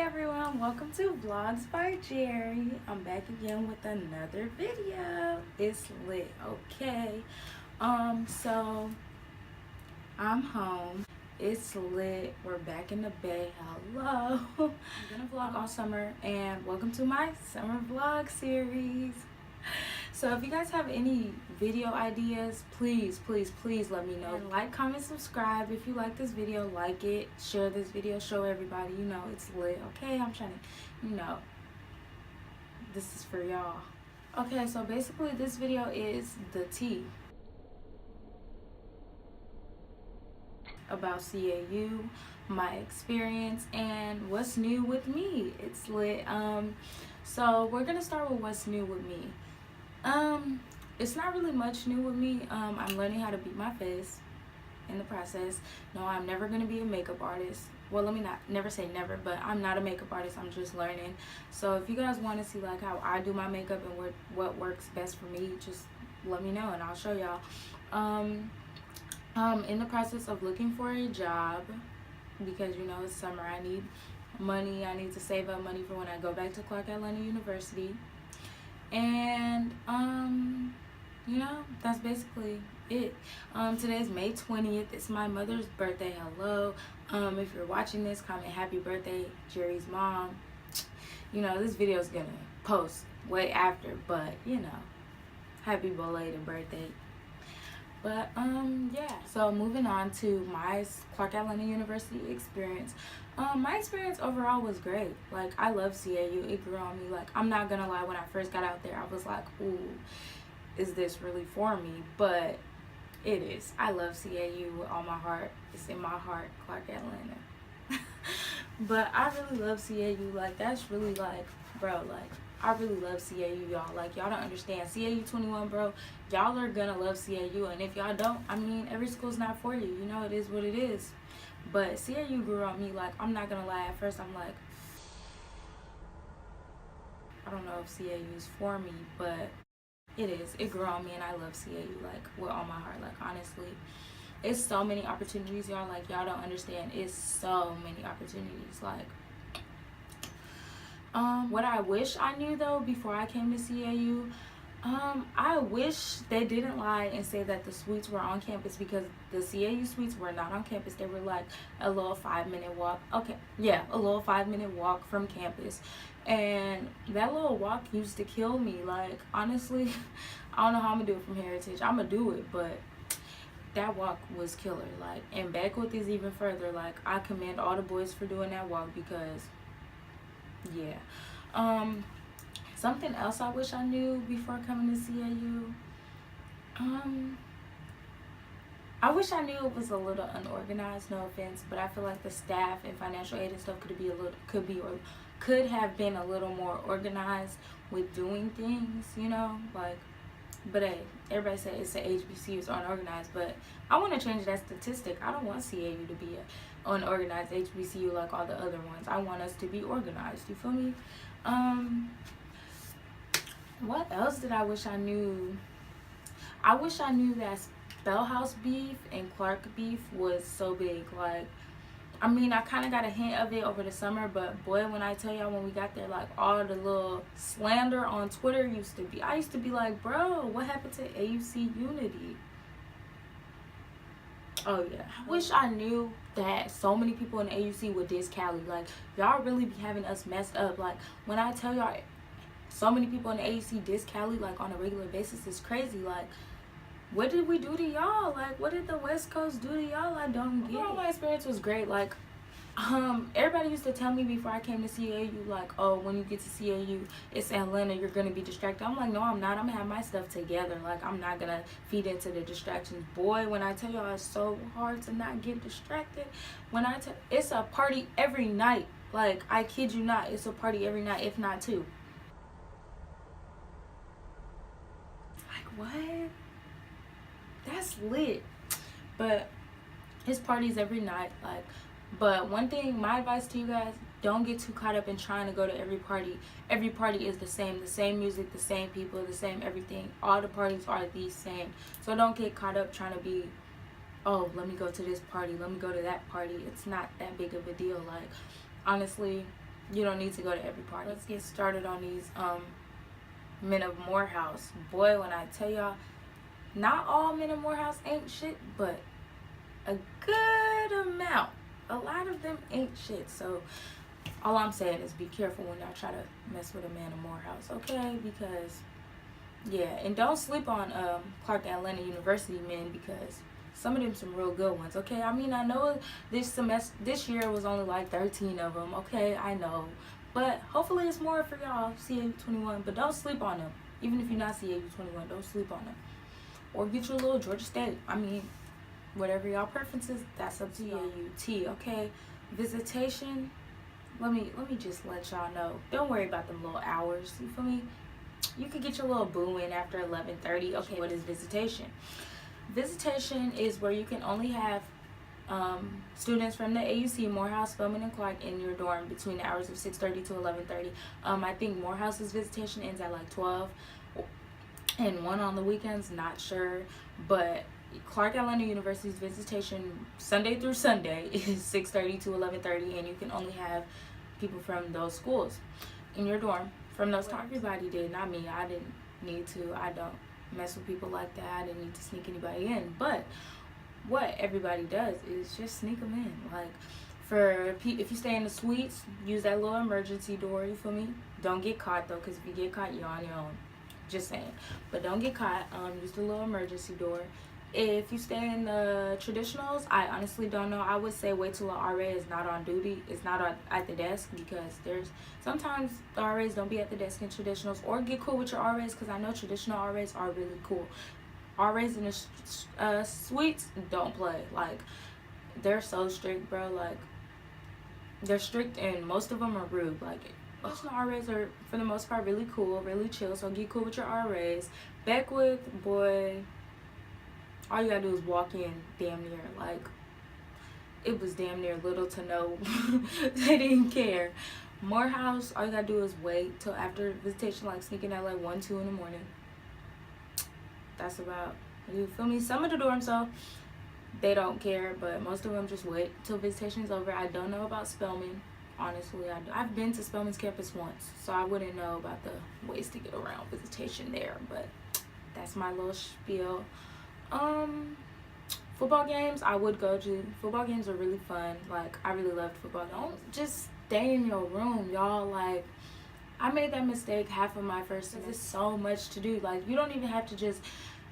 everyone, welcome to Vlogsbyjerry. I'm back again with another video. It's lit, okay? So I'm home. It's lit. We're back in the bay. Hello. I'm gonna vlog all summer, and welcome to my summer vlog series. So if you guys have any video ideas, please let me know. Like, comment, subscribe. If you like this video, like it, share this video, show everybody. You know it's lit, okay? I'm trying to, this is for y'all. Okay, so basically this video is the tea about CAU, my experience, and what's new with me. It's lit. So we're gonna start with what's new with me. It's not really much new with me. I'm learning how to beat my face in the process. No, I'm never gonna be a makeup artist. Well, let me never say never, but I'm not a makeup artist. I'm just learning. So if you guys want to see like how I do my makeup and what works best for me, just let me know and I'll show y'all. In the process of looking for a job, because you know it's summer, I need money. I need to save up money for when I go back to Clark Atlanta University. And that's basically it. Today's May 20th. It's my mother's birthday. Hello. If you're watching this, comment happy birthday, Jerry's mom. This video is gonna post way after, but happy belated birthday. But yeah, so moving on to my Clark Atlanta University experience. My experience overall was great. Like, I love CAU. It grew on me. Like, I'm not gonna lie, when I first got out there, I was like, ooh, is this really for me? But it is. I love CAU with all my heart. It's in my heart, Clark Atlanta. But I really love CAU. Like, that's really like, bro, like, I really love CAU, y'all. Like, y'all don't understand. CAU 21, bro, y'all are gonna love CAU. And if y'all don't, I mean, every school's not for you. You know, it is what it is. But CAU grew on me. Like, I'm not gonna lie. At first, I'm like, I don't know if CAU is for me, but it is. It grew on me, and I love CAU, like, with all my heart. Like, honestly, it's so many opportunities, y'all. Like, y'all don't understand. It's so many opportunities. Like, what I wish I knew though before I came to CAU, I wish they didn't lie and say that the suites were on campus, because the CAU suites were not on campus. They were like a little 5-minute walk. Okay, yeah, a little 5-minute walk from campus. And that little walk used to kill me. Like, honestly, I don't know how I'm gonna do it from Heritage. I'm gonna do it, but that walk was killer. Like, and Backwoods is even further. Like, I commend all the boys for doing that walk, because yeah. Something else I wish I knew before coming to CAU. I wish I knew it was a little unorganized, no offense, but I feel like the staff and financial aid and stuff could have been a little more organized with doing things, like. But hey, everybody said it's the HBCUs unorganized, but I want to change that statistic. I don't want CAU to be an unorganized HBCU like all the other ones. I want us to be organized. You feel me? What else did I wish I knew? I wish I knew that Spellhouse beef and Clark beef was so big. Like, I mean, I kind of got a hint of it over the summer, but boy, when I tell y'all, when we got there, like, all the little slander on Twitter I used to be like, bro, what happened to AUC unity? Oh yeah, I wish I knew that so many people in the AUC would diss Cali. Like, y'all really be having us messed up. Like, when I tell y'all so many people in the AUC diss Cali, like, on a regular basis, it's crazy. Like, what did we do to y'all? Like, what did the West Coast do to y'all? I don't get it. My experience was great. Like, everybody used to tell me before I came to CAU, like, oh, when you get to CAU, it's Atlanta, you're gonna be distracted. I'm like, no, I'm not. I'm gonna have my stuff together. Like, I'm not gonna feed into the distractions. Boy, when I tell y'all, it's so hard to not get distracted. It's a party every night. Like, I kid you not, it's a party every night, if not two. Like, what? That's lit. But his parties every night. Like, but one thing, my advice to you guys, don't get too caught up in trying to go to every party. Every party is the same music, the same people, the same everything. All the parties are the same. So don't get caught up trying to be, oh, let me go to this party, let me go to that party. It's not that big of a deal. Like, honestly, You don't need to go to every party. Let's get started on these men of Morehouse. Boy, when I tell y'all, not all men of Morehouse ain't shit, but a good amount. A lot of them ain't shit. So all I'm saying is be careful when y'all try to mess with a man of Morehouse, okay? Because yeah, and don't sleep on Clark Atlanta University men, because some of them some real good ones, okay? I mean, I know this year was only like 13 of them, okay? I know, but hopefully it's more for y'all CAU 21. But don't sleep on them. Even if you're not CAU 21, don't sleep on them. Or get you a little Georgia State. I mean, whatever y'all preferences, that's up to CAUT, okay? Visitation. Let me just let y'all know. Don't worry about them little hours. You feel me? You could get your little boo in after 11:30. Okay, what is visitation? Visitation is where you can only have students from the AUC, Morehouse, Spelman, and Clark in your dorm between the hours of 6:30 to 11:30. I think Morehouse's visitation ends at like 12, and one on the weekends, not sure. But Clark Atlanta University's visitation Sunday through Sunday is 6:30 to 11:30, and you can only have people from those schools in your dorm from those times. Everybody did, not me. I didn't need to. I don't mess with people like that. I didn't need to sneak anybody in. But what everybody does is just sneak them in. Like, if you stay in the suites, use that little emergency door. You feel me? Don't get caught though, because if you get caught, you're on your own. Just saying. But don't get caught. Use the little emergency door. If you stay in the traditionals, I honestly don't know. I would say wait till the RA is not on duty. It's not at the desk, because there's sometimes the RAs don't be at the desk in traditionals. Or get cool with your RAs, because I know traditional RAs are really cool. RAs in the suites don't play. Like, they're so strict, bro. Like, they're strict, and most of them are rude. Like, most of the RAs are, for the most part, really cool, really chill. So get cool with your RAs. Beckwith, boy, all you gotta do is walk in damn near. Like, it was damn near little to no. They didn't care. Morehouse, all you gotta do is wait till after visitation, like sneaking at like 1, 2 in the morning. That's about, you feel me? Some of the dorms though, they don't care, but most of them just wait till visitation is over. I don't know about Spelman. Honestly, I've been to Spelman's campus once, so I wouldn't know about the ways to get around visitation there, but that's my little spiel. Football games, I would go to. Football games are really fun. Like, I really loved football. Don't just stay in your room, y'all. Like, I made that mistake half of my first semester. There's so much to do. Like, you don't even have to just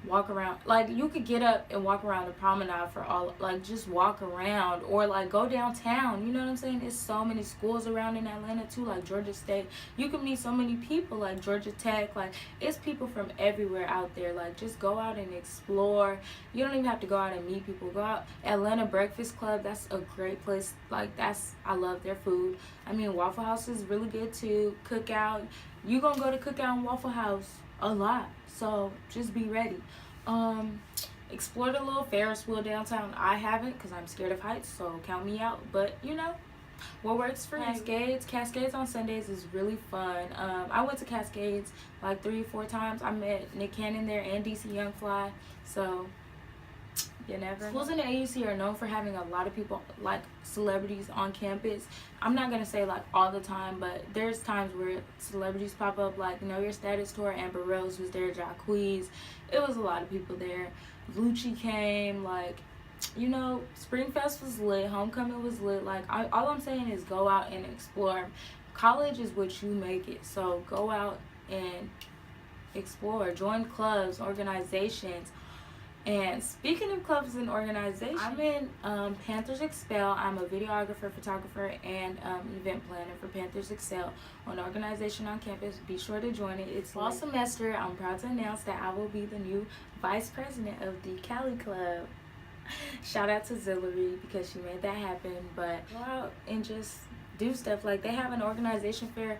walk around. Like, you could get up and walk around the promenade for all, like, just walk around, or like go downtown. You know what I'm saying? There's so many schools around in Atlanta too, like Georgia State. You can meet so many people, like Georgia Tech. Like, it's people from everywhere out there. Like, just go out and explore. You don't even have to go out and meet people. Go out. Atlanta Breakfast Club, that's a great place. Like, I love their food. I mean, Waffle House is really good too. Cookout, you gonna go to Cookout and Waffle House a lot, so just be ready. Explore the little Ferris wheel downtown. I haven't, because I'm scared of heights, so count me out. But you know what works for you. Cascades on Sundays is really fun. I went to Cascades like 3 or 4 times. I met Nick Cannon there and DC Youngfly, so you never know. Schools in the AUC are known for having a lot of people, like celebrities on campus. I'm not gonna say like all the time, but there's times where celebrities pop up, like Know Your Status tour. Amber Rose was there, Jacquees. It was a lot of people there. Lucci came. Like, you know, Springfest was lit. Homecoming was lit. Like, all I'm saying is go out and explore. College is what you make it. So go out and explore. Join clubs, organizations. And speaking of clubs and organizations, I'm in Panthers Excel. I'm a videographer, photographer, and event planner for Panthers Excel, an organization on campus. Be sure to join it. It's fall semester. I'm proud to announce that I will be the new vice president of the Cali Club. Shout out to Zillary, because she made that happen. But go out and just do stuff. Like, they have an organization fair.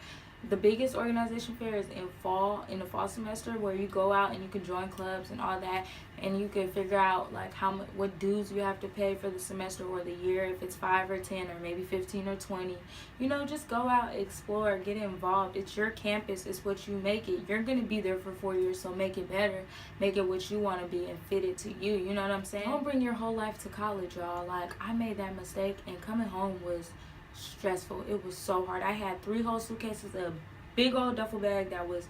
The biggest organization fair is in the fall semester, where you go out and you can join clubs and all that, and you can figure out like what dues you have to pay for the semester or the year, if it's 5 or 10 or maybe 15 or 20. You know, just go out, explore, get involved. It's your campus. It's what you make it. You're gonna be there for 4 years, so make it better. Make it what you want to be and fit it to you. You know what I'm saying? Don't bring your whole life to college, y'all. Like, I made that mistake, and coming home was stressful. It was so hard. I had 3 whole suitcases, a big old duffel bag that was,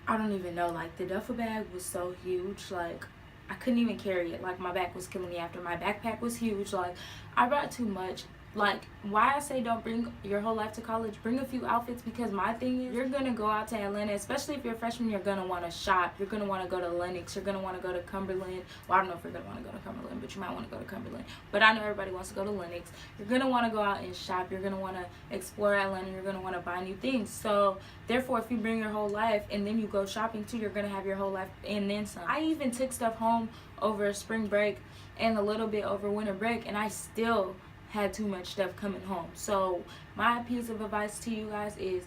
I don't even know, like the duffel bag was so huge, like I couldn't even carry it. Like my back was killing me after. My backpack was huge. Like I brought too much. Like, why I say don't bring your whole life to college, bring a few outfits, because my thing is, you're gonna go out to Atlanta, especially if you're a freshman, you're gonna want to shop, you're gonna want to go to Lenox, you're gonna want to go to Cumberland. Well, I don't know if you're gonna want to go to Cumberland, but you might want to go to Cumberland, but I know everybody wants to go to Lenox. You're gonna want to go out and shop, you're gonna want to explore Atlanta, you're gonna want to buy new things. So therefore, if you bring your whole life and then you go shopping too, you're gonna have your whole life and then some. I even took stuff home over spring break and a little bit over winter break, and I still had too much stuff coming home. So my piece of advice to you guys is,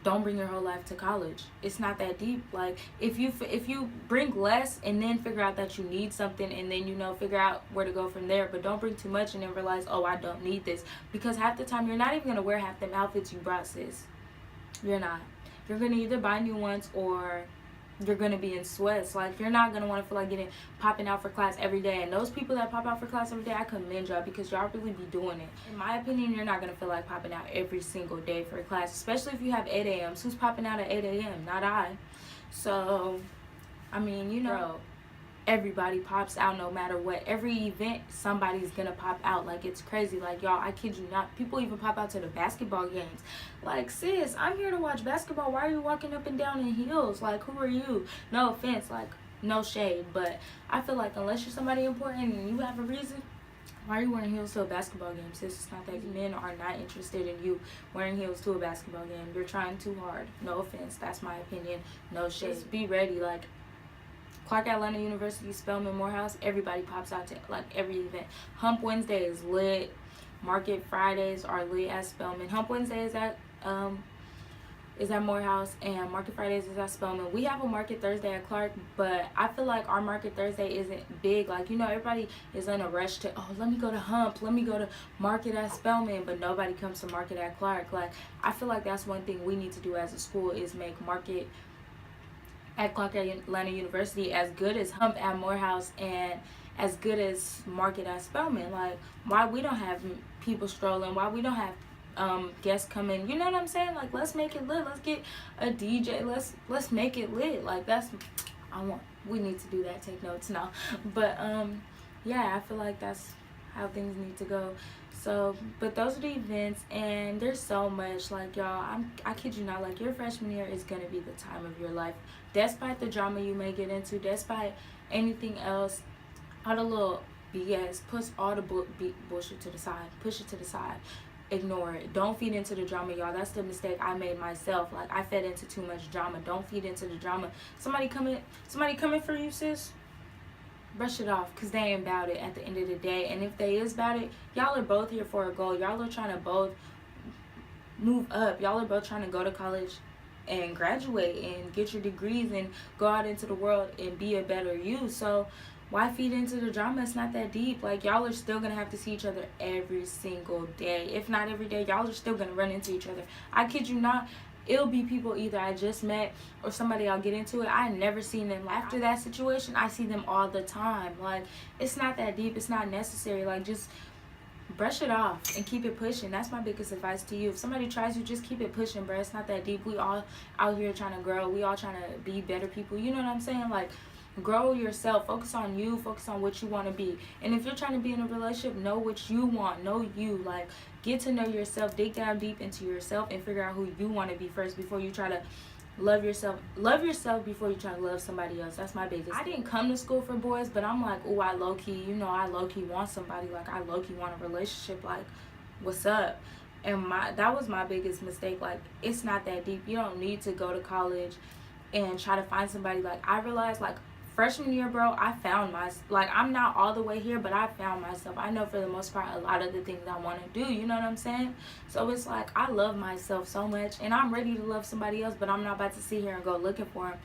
don't bring your whole life to college. It's not that deep. Like if you bring less and then figure out that you need something, and then, you know, figure out where to go from there, but don't bring too much and then realize, oh, I don't need this, because half the time you're not even gonna wear half them outfits you brought, sis. You're not. You're gonna either buy new ones or you're gonna be in sweats. Like, you're not gonna want to feel like popping out for class every day. And those people that pop out for class every day, I commend y'all, because y'all really be doing it. In my opinion, you're not gonna feel like popping out every single day for class, especially if you have 8 a.m.s. Who's popping out at 8 a.m.? Not I. So I mean, you know, everybody pops out no matter what. Every event, somebody's gonna pop out. Like, it's crazy. Like, y'all, I kid you not, people even pop out to the basketball games. Like, sis, I'm here to watch basketball. Why are you walking up and down in heels? Like, who are you? No offense, like, no shade, but I feel like unless you're somebody important and you have a reason, why are you wearing heels to a basketball game, sis? It's not that men are not interested in you wearing heels to a basketball game. You're trying too hard. No offense, that's my opinion. No shade. Just be ready. Like, Clark Atlanta University, Spelman, Morehouse, everybody pops out to, like, every event. Hump Wednesday is lit. Market Fridays are lit at Spelman. Hump Wednesday is at Morehouse, and Market Fridays is at Spelman. We have a Market Thursday at Clark, but I feel like our Market Thursday isn't big. Like, you know, everybody is in a rush to, oh, let me go to Hump, let me go to Market at Spelman, but nobody comes to Market at Clark. Like, I feel like that's one thing we need to do as a school, is make Market at Clark Atlanta University as good as Hump at Morehouse and as good as Market at Spelman. Like, why we don't have people strolling, why we don't have guests coming, you know what I'm saying? Like, let's make it lit. Let's get a DJ, let's make it lit. Like, we need to do that. Take notes now. But yeah, I feel like that's how things need to go. So, but those are the events, and there's so much. Like, y'all, I kid you not, like, your freshman year is gonna be the time of your life, despite the drama you may get into, despite anything else, all the little BS. Push all the bullshit to the side. Push it to the side. Ignore it. Don't feed into the drama, y'all. That's the mistake I made myself. Like, I fed into too much drama. Don't feed into the drama. Somebody coming for you, sis, brush it off, because they ain't about it at the end of the day. And if they is about it, y'all are both here for a goal. Y'all are trying to both move up. Y'all are both trying to go to college and graduate and get your degrees and go out into the world and be a better you. So why feed into the drama? It's not that deep. Like, y'all are still gonna have to see each other every single day. If not every day, y'all are still gonna run into each other. I kid you not. It'll be people either I just met or somebody I'll get into it. I never seen them after that situation. I see them all the time. Like, it's not that deep. It's not necessary. Like, just brush it off and keep it pushing. That's my biggest advice to you. If somebody tries you, just keep it pushing, bro. It's not that deep. We all out here trying to grow. We all trying to be better people. You know what I'm saying? Like, grow yourself. Focus on you. Focus on what you want to be. And if you're trying to be in a relationship, know what you want. Know you. Like, get to know yourself. Dig down deep into yourself and figure out who you want to be first before you try to love yourself. Love yourself before you try to love somebody else. That's my biggest thing. I didn't come to school for boys, but I'm like, oh, I low-key, you know, I low-key want somebody. Like, I low-key want a relationship. Like, what's up? And that was my biggest mistake. Like, it's not that deep. You don't need to go to college and try to find somebody. Like, I realized, like, freshman year, bro, I found like, I'm not all the way here, but I found myself. I know for the most part a lot of the things I want to do, you know what I'm saying? So it's like, I love myself so much, and I'm ready to love somebody else, but I'm not about to sit here and go looking for him.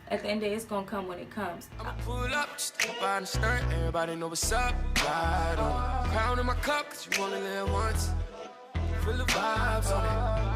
At the end of the day, it's gonna come when it comes. I'ma pull up, just step by the skirt, everybody know what's up. Ride on, crown in my cup, cause you only live once. Feel the vibes on it.